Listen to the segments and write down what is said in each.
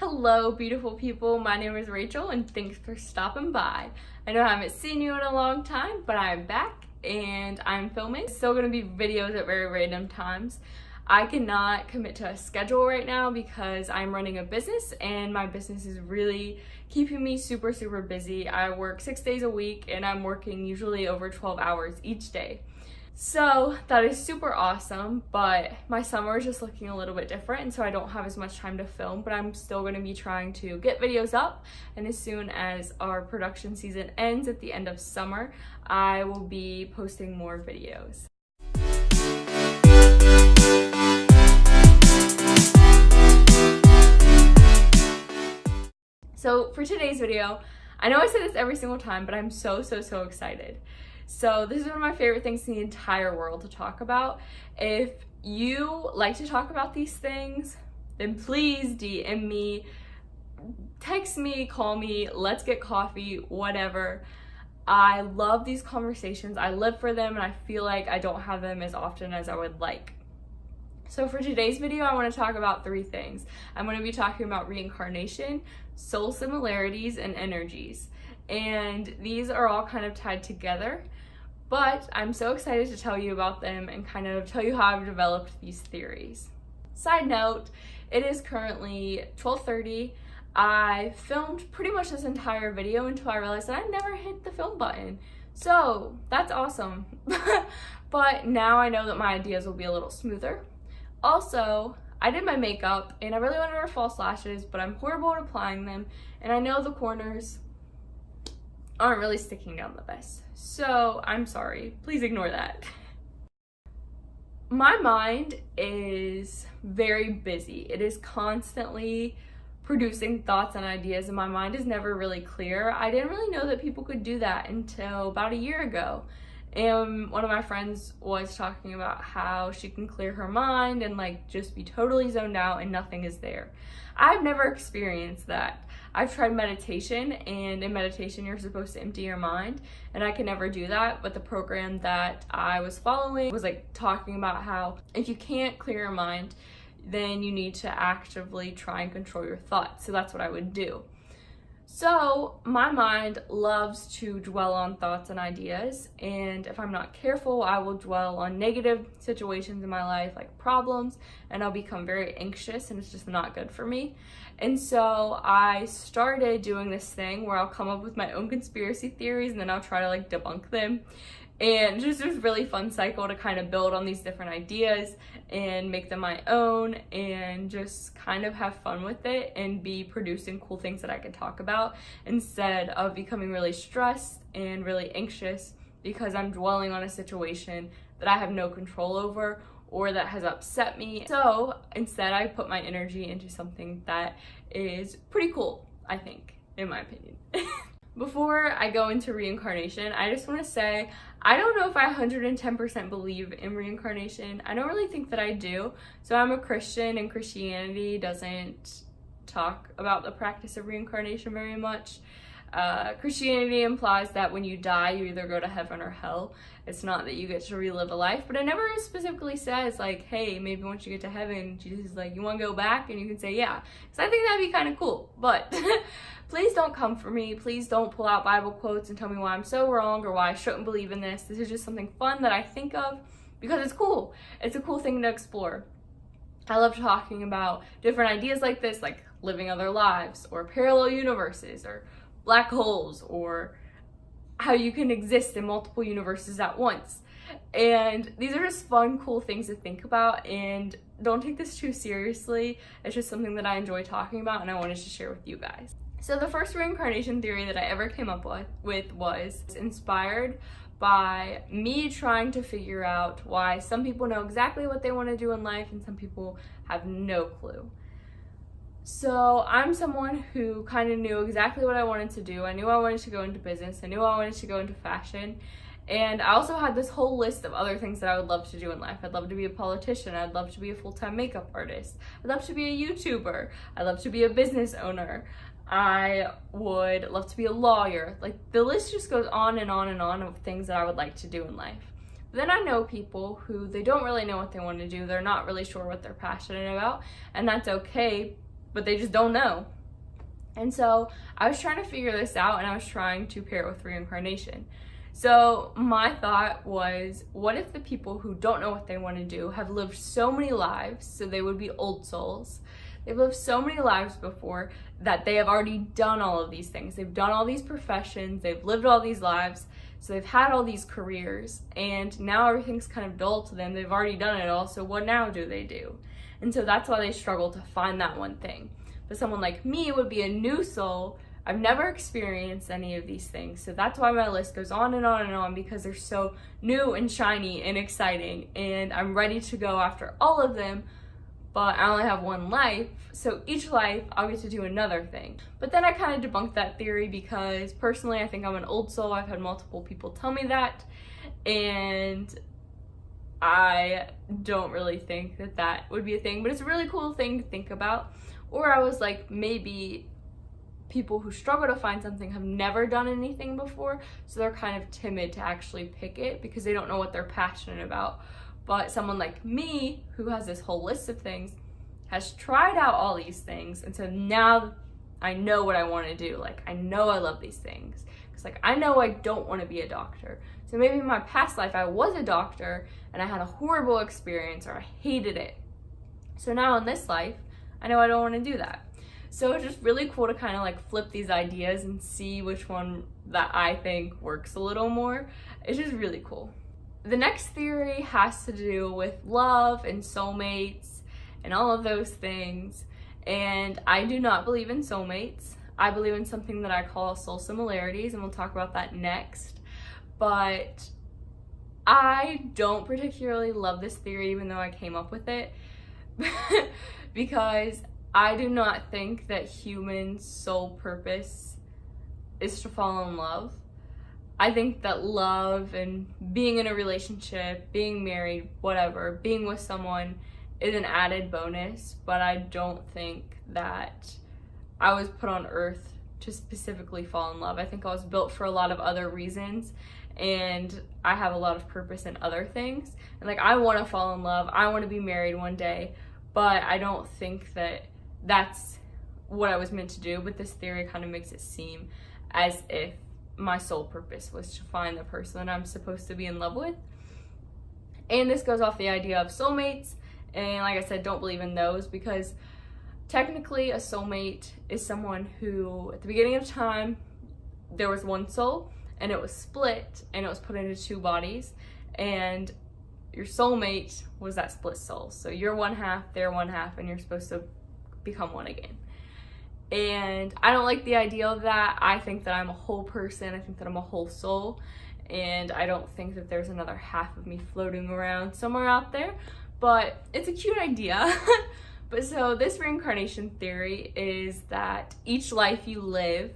Hello, beautiful people. My name is Rachel, and thanks for stopping by. I know I haven't seen you in a long time, but I'm back and I'm filming. It's still gonna be videos at very random times. I cannot commit to a schedule right now because I'm running a business and my business is really keeping me super busy. I work 6 days a week and I'm working usually over 12 hours each day. So that is super awesome, but my summer is just looking a little bit different, and so I don't have as much time to film, but I'm still going to be trying to get videos up, and as soon as our production season ends at the end of summer, I will be posting more videos. So for today's video, I know I say this every single time, but I'm so excited. So this is one of my favorite things in the entire world to talk about. If you like to talk about these things, then please DM me, text me, call me, let's get coffee, whatever. I love these conversations. I live for them, and I feel like I don't have them as often as I would like. So for today's video, I want to talk about 3 things. I'm going to be talking about reincarnation, soul similarities, and energies. And these are all kind of tied together, but I'm so excited to tell you about them and kind of tell you how I've developed these theories. Side note, it is currently 12:30. I filmed pretty much this entire video until I realized that I never hit the film button. So that's awesome. But now I know that my ideas will be a little smoother. Also, I did my makeup and I really wanted to wear false lashes, but I'm horrible at applying them, and I know the corners aren't really sticking down the best. So I'm sorry, please ignore that. My mind is very busy. It is constantly producing thoughts and ideas, and my mind is never really clear. I didn't really know that people could do that until about a year ago. And one of my friends was talking about how she can clear her mind and like just be totally zoned out and nothing is there. I've never experienced that. I've tried meditation, and in meditation you're supposed to empty your mind, and I could never do that. But the program that I was following was like talking about how if you can't clear your mind, then you need to actively try and control your thoughts. So that's what I would do. So my mind loves to dwell on thoughts and ideas, and if I'm not careful, I will dwell on negative situations in my life, like problems, and I'll become very anxious, and it's just not good for me. And so I started doing this thing where I'll come up with my own conspiracy theories, and then I'll try to like debunk them. And just this really fun cycle to kind of build on these different ideas and make them my own and just kind of have fun with it and be producing cool things that I can talk about instead of becoming really stressed and really anxious because I'm dwelling on a situation that I have no control over or that has upset me. So instead I put my energy into something that is pretty cool, I think, in my opinion. Before I go into reincarnation, I just want to say, I don't know if I 110% believe in reincarnation. I don't really think that I do. So I'm a Christian, and Christianity doesn't talk about the practice of reincarnation very much. Christianity implies that when you die, you either go to heaven or hell. It's not that you get to relive a life, but it never specifically says like, hey, maybe once you get to heaven, Jesus is like, you want to go back? And you can say, yeah. So I think that'd be kind of cool, but please don't come for me. Please don't pull out Bible quotes and tell me why I'm so wrong or why I shouldn't believe in this. This is just something fun that I think of because it's cool. It's a cool thing to explore. I love talking about different ideas like this, like living other lives or parallel universes or black holes or how you can exist in multiple universes at once. And these are just fun, cool things to think about, and don't take this too seriously. It's just something that I enjoy talking about and I wanted to share with you guys. So the first reincarnation theory that I ever came up with was inspired by me trying to figure out why some people know exactly what they want to do in life and some people have no clue. So I'm someone who kind of knew exactly what I wanted to do. I knew I wanted to go into business. I knew I wanted to go into fashion. And I also had this whole list of other things that I would love to do in life. I'd love to be a politician. I'd love to be a full-time makeup artist. I'd love to be a YouTuber. I'd love to be a business owner. I would love to be a lawyer. Like, the list just goes on and on and on of things that I would like to do in life. But then I know people who they don't really know what they want to do. They're not really sure what they're passionate about, and that's okay but they just don't know. And so I was trying to figure this out, and I was trying to pair it with reincarnation. So my thought was, what if the people who don't know what they want to do have lived so many lives, so they would be old souls. They've lived so many lives before that they have already done all of these things. They've done all these professions, they've lived all these lives, so they've had all these careers, and now everything's kind of dull to them. They've already done it all, so what now do they do? And so that's why they struggle to find that one thing. But someone like me would be a new soul. I've never experienced any of these things. So that's why my list goes on and on and on, because they're so new and shiny and exciting. And I'm ready to go after all of them, but I only have one life. So each life I'll get to do another thing. But then I kind of debunked that theory, because personally I think I'm an old soul. I've had multiple people tell me that. And I don't really think that that would be a thing, but it's a really cool thing to think about. Or I was like, maybe people who struggle to find something have never done anything before, so they're kind of timid to actually pick it because they don't know what they're passionate about. But someone like me, who has this whole list of things, has tried out all these things, and so now I know what I want to do. Like, I know I love these things, because like I know I don't want to be a doctor. So maybe in my past life I was a doctor and I had a horrible experience, or I hated it. So now in this life, I know I don't want to do that. So it's just really cool to kind of like flip these ideas and see which one that I think works a little more. It's just really cool. The next theory has to do with love and soulmates and all of those things. And I do not believe in soulmates. I believe in something that I call soul similarities, and we'll talk about that next. But I don't particularly love this theory, even though I came up with it. Because I do not think that human soul purpose is to fall in love. I think that love and being in a relationship, being married, whatever, being with someone is an added bonus, but I don't think that I was put on earth to specifically fall in love. I think I was built for a lot of other reasons, and I have a lot of purpose in other things. And like, I want to fall in love, I want to be married one day, but I don't think that that's what I was meant to do. But this theory kind of makes it seem as if my sole purpose was to find the person that I'm supposed to be in love with. And this goes off the idea of soulmates, and like I said, don't believe in those, because technically a soulmate is someone who at the beginning of time there was one soul and it was split and it was put into two bodies, and your soulmate was that split soul. So you're one half, they're one half, and you're supposed to become one again. And I don't like the idea of that. I think that I'm a whole person. I think that I'm a whole soul, and I don't think that there's another half of me floating around somewhere out there. But it's a cute idea. But so this reincarnation theory is that each life you live,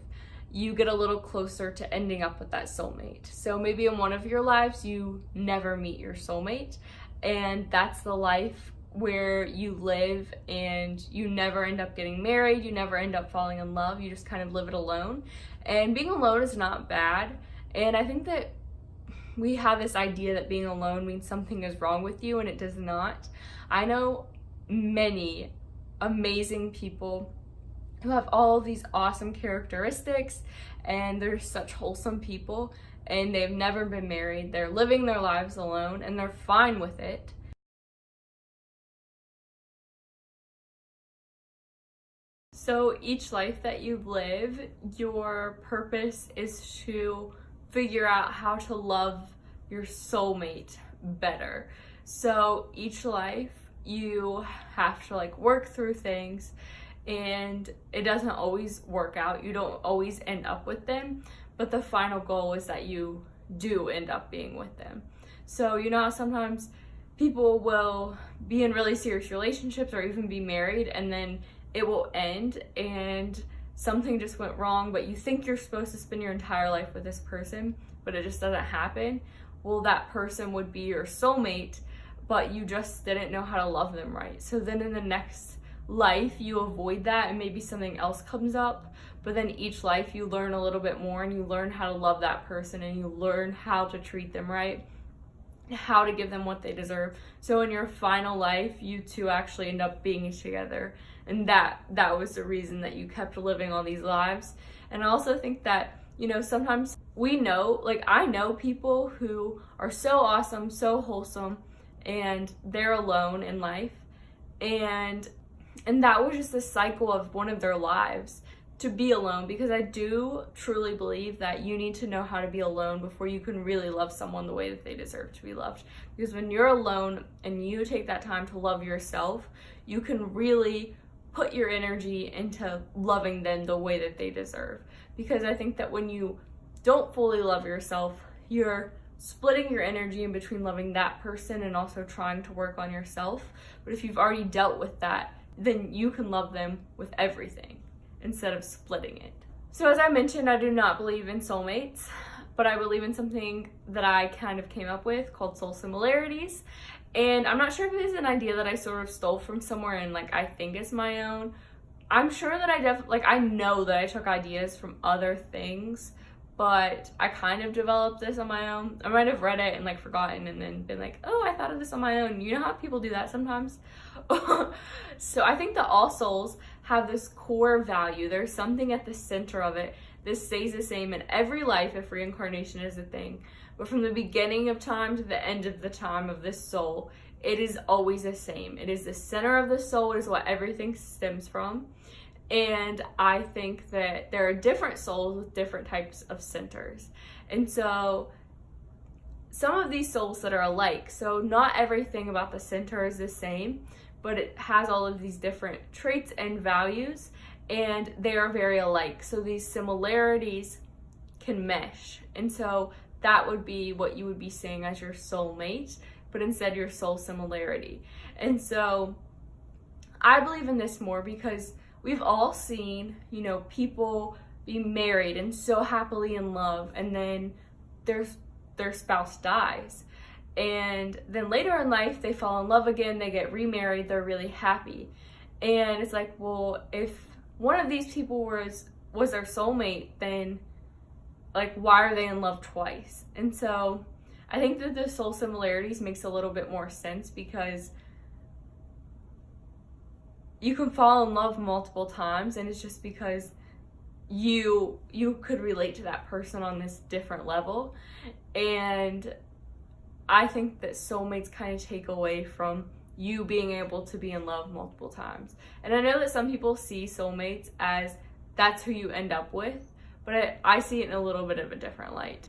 you get a little closer to ending up with that soulmate. So maybe in one of your lives you never meet your soulmate, and that's the life where you live and you never end up getting married, you never end up falling in love, you just kind of live it alone. And being alone is not bad, and I think that we have this idea that being alone means something is wrong with you, and it does not. I know many amazing people who have all these awesome characteristics, and they're such wholesome people, and they've never been married, they're living their lives alone, and they're fine with it. So each life that you live, your purpose is to figure out how to love your soulmate better. So each life you have to like work through things, and it doesn't always work out. You don't always end up with them, but the final goal is that you do end up being with them. So you know how sometimes people will be in really serious relationships or even be married, and then it will end and something just went wrong, but you think you're supposed to spend your entire life with this person, but it just doesn't happen. Well, that person would be your soulmate, but you just didn't know how to love them right. So then in the next life you avoid that, and maybe something else comes up, but then each life you learn a little bit more, and you learn how to love that person, and you learn how to treat them right. how to give them what they deserve. So in your final life, you two actually end up being together. And that was the reason that you kept living all these lives. And I also think that, you know, sometimes we know, like I know people who are so awesome, so wholesome, and they're alone in life. And that was just the cycle of one of their lives, to be alone, because I do truly believe that you need to know how to be alone before you can really love someone the way that they deserve to be loved. Because when you're alone and you take that time to love yourself, you can really put your energy into loving them the way that they deserve. Because I think that when you don't fully love yourself, you're splitting your energy in between loving that person and also trying to work on yourself. But if you've already dealt with that, then you can love them with everything instead of splitting it. So as I mentioned, I do not believe in soulmates, but I believe in something that I kind of came up with called soul similarities. And I'm not sure if it is an idea that I sort of stole from somewhere and like I think is my own. I'm sure that I know that I took ideas from other things, but I kind of developed this on my own. I might have read it and like forgotten and then been like, oh, I thought of this on my own. You know how people do that sometimes? So I think that all souls have this core value. There's something at the center of it. This stays the same in every life if reincarnation is a thing. But from the beginning of time to the end of the time of this soul, it is always the same. It is the center of the soul. It is what everything stems from. And I think that there are different souls with different types of centers. And so some of these souls that are alike, so not everything about the center is the same, but it has all of these different traits and values, and they are very alike. So these similarities can mesh. And so that would be what you would be seeing as your soulmate, but instead your soul similarity. And so I believe in this more because we've all seen, you know, people be married and so happily in love, and then their spouse dies. And then later in life, they fall in love again, they get remarried, they're really happy. And it's like, well, if one of these people was their soulmate, then like, why are they in love twice? And so I think that the soul similarities makes a little bit more sense because you can fall in love multiple times, and it's just because you could relate to that person on this different level. And I think that soulmates kind of take away from you being able to be in love multiple times. And I know that some people see soulmates as that's who you end up with, but I see it in a little bit of a different light.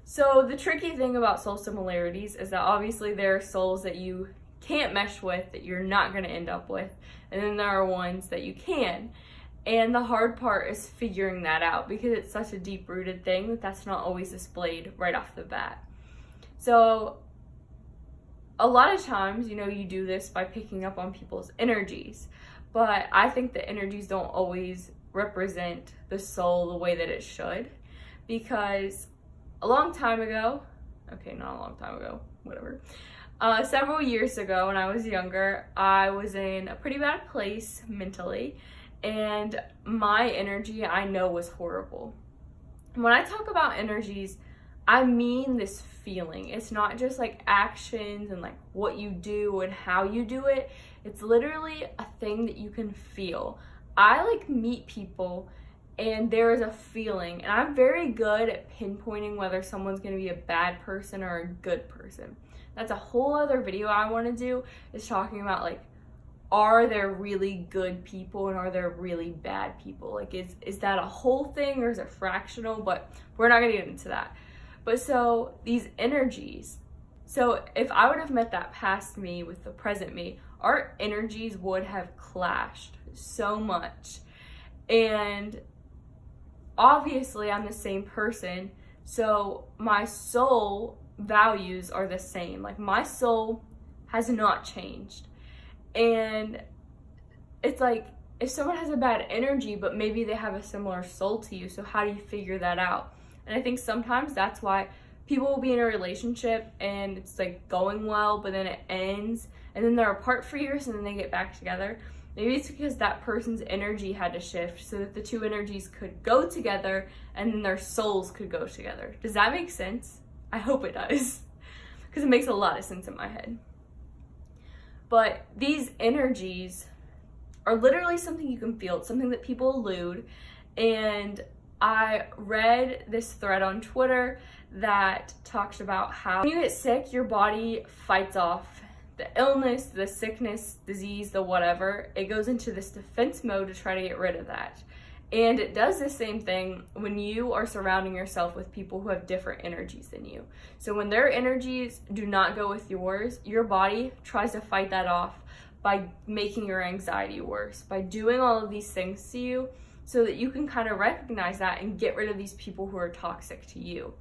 So the tricky thing about soul similarities is that obviously there are souls that you can't mesh with, that you're not going to end up with, and then there are ones that you can. And the hard part is figuring that out because it's such a deep-rooted thing that's not always displayed right off the bat. So a lot of times, you know, you do this by picking up on people's energies, but I think the energies don't always represent the soul the way that it should, because a long time ago, okay, not a long time ago, whatever, several years ago when I was younger, I was in a pretty bad place mentally, and my energy I know was horrible. When I talk about energies, I mean this feeling. It's not just like actions and like what you do and how you do it. It's literally a thing that you can feel. I like meet people and there is a feeling, and I'm very good at pinpointing whether someone's going to be a bad person or a good person. That's a whole other video I want to do, is talking about like, are there really good people and are there really bad people? Like, is that a whole thing or is it fractional? But we're not going to get into that. But so these energies, so if I would have met that past me with the present me, our energies would have clashed so much. And obviously I'm the same person, so my soul values are the same. Like, my soul has not changed. And it's like, if someone has a bad energy, but maybe they have a similar soul to you, so how do you figure that out? And I think sometimes that's why people will be in a relationship and it's like going well, but then it ends and then they're apart for years and then they get back together. Maybe it's because that person's energy had to shift so that the two energies could go together and then their souls could go together. Does that make sense? I hope it does. because it makes a lot of sense in my head. But these energies are literally something you can feel. It's something that people elude. And I read this thread on Twitter that talks about how when you get sick, your body fights off the illness, the sickness, disease, the whatever. It goes into this defense mode to try to get rid of that. And it does the same thing when you are surrounding yourself with people who have different energies than you. So when their energies do not go with yours, your body tries to fight that off by making your anxiety worse, by doing all of these things to you so that you can kind of recognize that and get rid of these people who are toxic to you.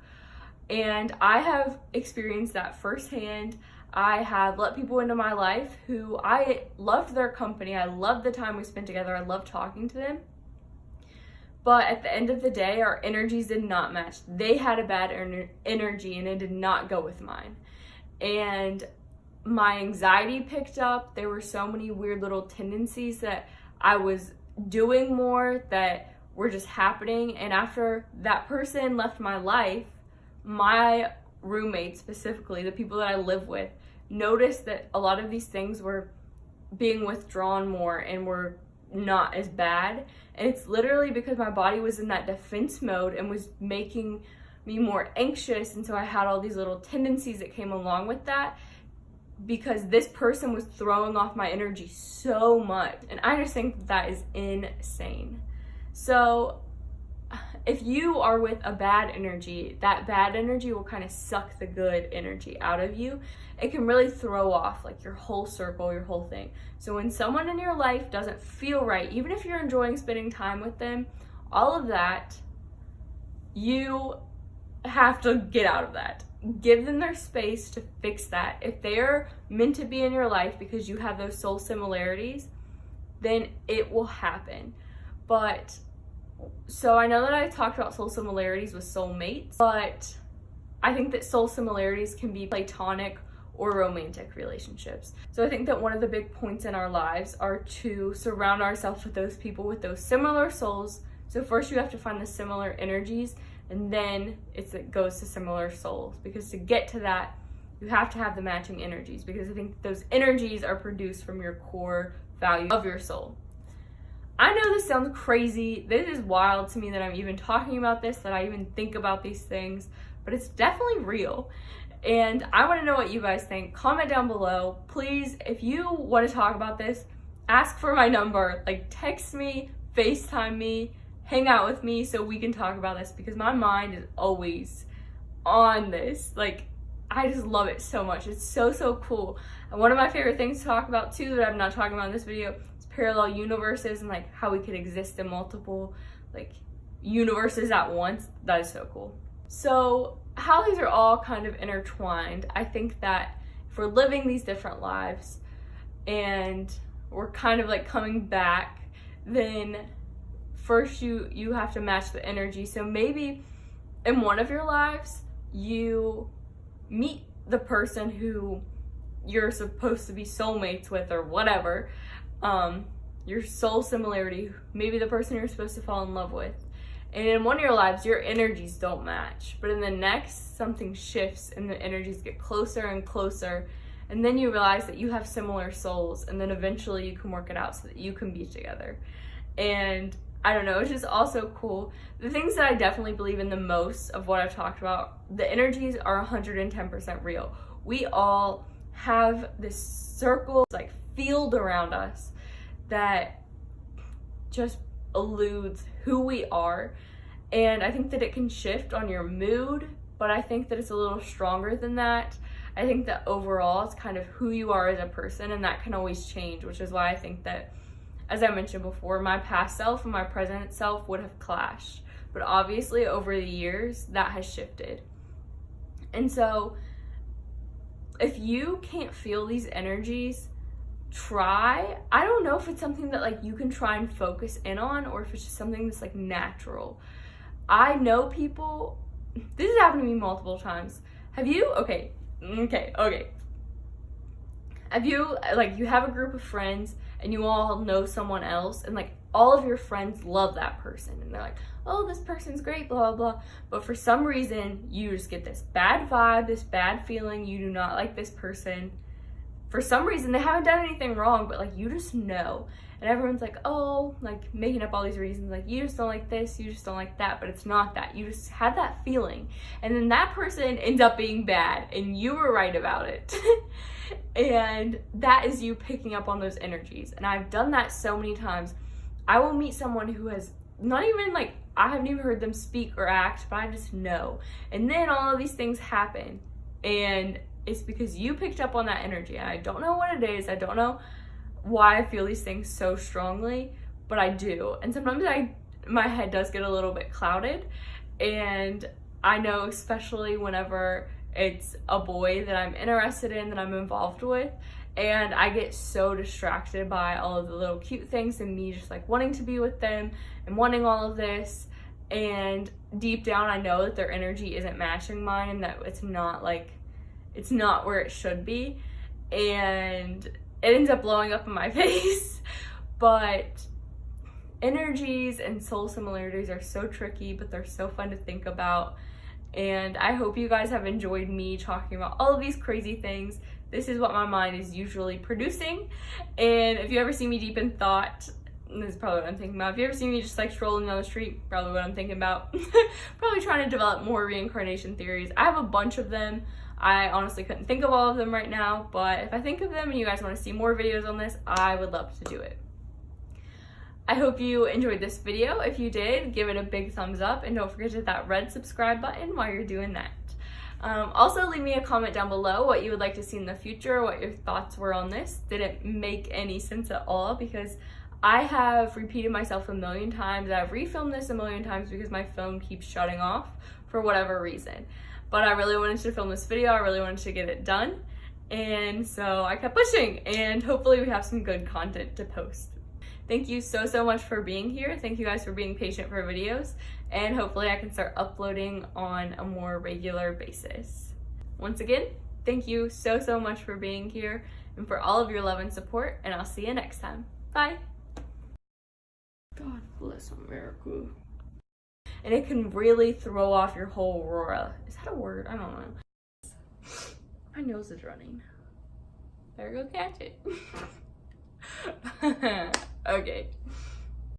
And I have experienced that firsthand. I have let people into my life who I loved their company. I loved the time we spent together. I loved talking to them. But at the end of the day, our energies did not match. They had a bad energy and it did not go with mine. And my anxiety picked up. There were so many weird little tendencies that I was doing more that were just happening. And after that person left my life, my roommates specifically, the people that I live with, noticed that a lot of these things were being withdrawn more and were not as bad. And it's literally because my body was in that defense mode and was making me more anxious. And so I had all these little tendencies that came along with that because this person was throwing off my energy so much. And I just think that is insane. So if you are with a bad energy, that bad energy will kind of suck the good energy out of you. It can really throw off like your whole circle, your whole thing. So when someone in your life doesn't feel right, even if you're enjoying spending time with them, all of that, you have to get out of that. Give them their space to fix that. If they're meant to be in your life because you have those soul similarities, then it will happen. But so I know that I talked about soul similarities with soulmates, but I think that soul similarities can be platonic or romantic relationships. So I think that one of the big points in our lives are to surround ourselves with those people with those similar souls. So first you have to find the similar energies, and then it goes to similar souls, because to get to that, you have to have the matching energies, because I think those energies are produced from your core value of your soul. I know this sounds crazy. This is wild to me that I'm even talking about this, that I even think about these things, but it's definitely real. And I want to know what you guys think. Comment down below. Please, if you want to talk about this, ask for my number. Like, text me, FaceTime me, hang out with me so we can talk about this, because my mind is always on this. Like, I just love it so much. It's so, so cool. And one of my favorite things to talk about too that I'm not talking about in this video is parallel universes and like how we could exist in multiple like universes at once. That is so cool. So how these are all kind of intertwined, I think that if we're living these different lives and we're kind of like coming back, then first you have to match the energy. So maybe in one of your lives you meet the person who you're supposed to be soulmates with or whatever, your soul similarity, maybe the person you're supposed to fall in love with. And in one of your lives, your energies don't match. But in the next, something shifts and the energies get closer and closer. And then you realize that you have similar souls. And then eventually you can work it out so that you can be together. And I don't know, it's just also cool. The things that I definitely believe in the most of what I've talked about, the energies are 110% real. We all have this circle, like field around us that just eludes who we are. And I think that it can shift on your mood, but I think that it's a little stronger than that. I think that overall it's kind of who you are as a person, and that can always change, which is why I think that, as I mentioned before, my past self and my present self would have clashed. But obviously over the years, that has shifted. And so if you can't feel these energies, try. I don't know if it's something that like you can try and focus in on, or if it's just something that's like natural. I know people, this has happened to me multiple times. Have you, okay. Have you, like, you have a group of friends and you all know someone else, and like all of your friends love that person and they're like, oh, this person's great, blah, blah, blah. But for some reason, you just get this bad vibe, this bad feeling. You do not like this person. For some reason, they haven't done anything wrong, but like you just know. And everyone's like, oh, like making up all these reasons, like you just don't like this, you just don't like that, but it's not that. You just had that feeling. And then that person ends up being bad and you were right about it. And that is you picking up on those energies. And I've done that so many times. I will meet someone who has not even like, I haven't even heard them speak or act, but I just know. And then all of these things happen. And it's because you picked up on that energy. And I don't know what it is. I don't know why I feel these things so strongly, but I do. And sometimes my head does get a little bit clouded. And I know, especially whenever it's a boy that I'm interested in, that I'm involved with, and I get so distracted by all of the little cute things and me just like wanting to be with them and wanting all of this. And deep down, I know that their energy isn't matching mine and that it's not where it should be. And it ends up blowing up in my face. But energies and soul similarities are so tricky, but they're so fun to think about. And I hope you guys have enjoyed me talking about all of these crazy things. This is what my mind is usually producing. And if you ever see me deep in thought, this is probably what I'm thinking about. If you ever see me just like strolling down the street, probably what I'm thinking about. Probably trying to develop more reincarnation theories. I have a bunch of them. I honestly couldn't think of all of them right now, but if I think of them and you guys want to see more videos on this, I would love to do it. I hope you enjoyed this video. If you did, give it a big thumbs up and don't forget to hit that red subscribe button while you're doing that. Also, leave me a comment down below what you would like to see in the future, what your thoughts were on this. Did it make any sense at all? Because I have repeated myself a million times. I've refilmed this a million times because my phone keeps shutting off for whatever reason. But I really wanted to film this video. I really wanted to get it done. And so I kept pushing, and hopefully we have some good content to post. Thank you so much for being here. Thank you guys for being patient for videos, and hopefully I can start uploading on a more regular basis. Once again, thank you so much for being here and for all of your love and support, and I'll see you next time. Bye. God bless America. And it can really throw off your whole aurora. Is that a word? I don't know. My nose is running. Better go catch it. Okay.